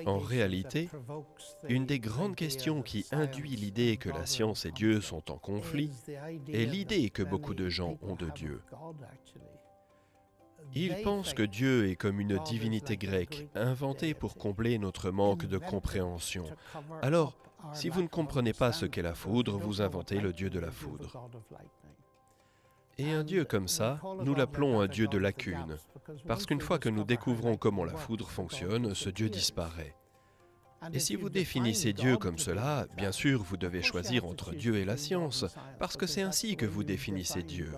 En réalité, une des grandes questions qui induit l'idée que la science et Dieu sont en conflit est l'idée que beaucoup de gens ont de Dieu. Ils pensent que Dieu est comme une divinité grecque, inventée pour combler notre manque de compréhension. Alors, si vous ne comprenez pas ce qu'est la foudre, vous inventez le Dieu de la foudre. Et un Dieu comme ça, nous l'appelons un Dieu de lacunes, parce qu'une fois que nous découvrons comment la foudre fonctionne, ce Dieu disparaît. Et si vous définissez Dieu comme cela, bien sûr, vous devez choisir entre Dieu et la science, parce que c'est ainsi que vous définissez Dieu.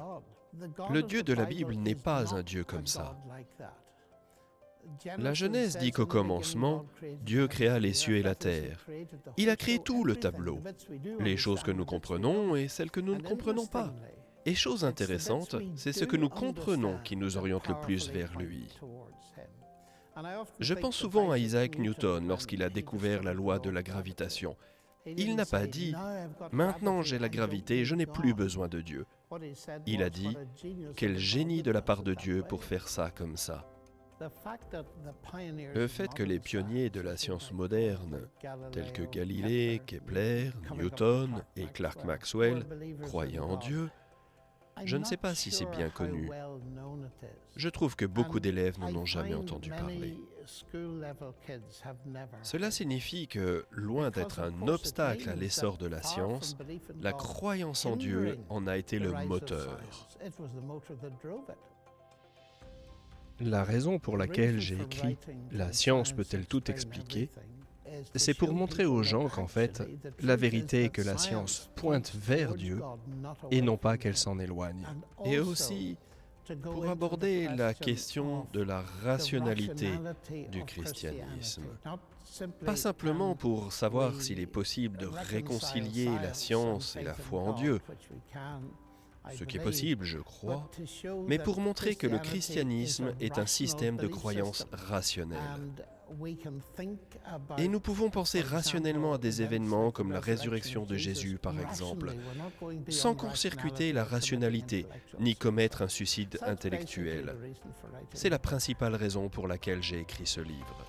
Le Dieu de la Bible n'est pas un Dieu comme ça. La Genèse dit qu'au commencement, Dieu créa les cieux et la terre. Il a créé tout le tableau, les choses que nous comprenons et celles que nous ne comprenons pas. Et chose intéressante, c'est ce que nous comprenons qui nous oriente le plus vers lui. Je pense souvent à Isaac Newton lorsqu'il a découvert la loi de la gravitation. Il n'a pas dit « Maintenant j'ai la gravité, je n'ai plus besoin de Dieu ». Il a dit « Quel génie de la part de Dieu pour faire ça comme ça ». Le fait que les pionniers de la science moderne, tels que Galilée, Kepler, Newton et Clerk Maxwell, croyaient en Dieu, je ne sais pas si c'est bien connu. Je trouve que beaucoup d'élèves n'en ont jamais entendu parler. Cela signifie que, loin d'être un obstacle à l'essor de la science, la croyance en Dieu en a été le moteur. La raison pour laquelle j'ai écrit « La science peut-elle tout expliquer ?» c'est pour montrer aux gens qu'en fait, la vérité est que la science pointe vers Dieu et non pas qu'elle s'en éloigne. Et aussi, pour aborder la question de la rationalité du christianisme. Pas simplement pour savoir s'il est possible de réconcilier la science et la foi en Dieu, ce qui est possible, je crois, mais pour montrer que le christianisme est un système de croyance rationnelle. Et nous pouvons penser rationnellement à des événements comme la résurrection de Jésus, par exemple, sans court-circuiter la rationalité, ni commettre un suicide intellectuel. C'est la principale raison pour laquelle j'ai écrit ce livre.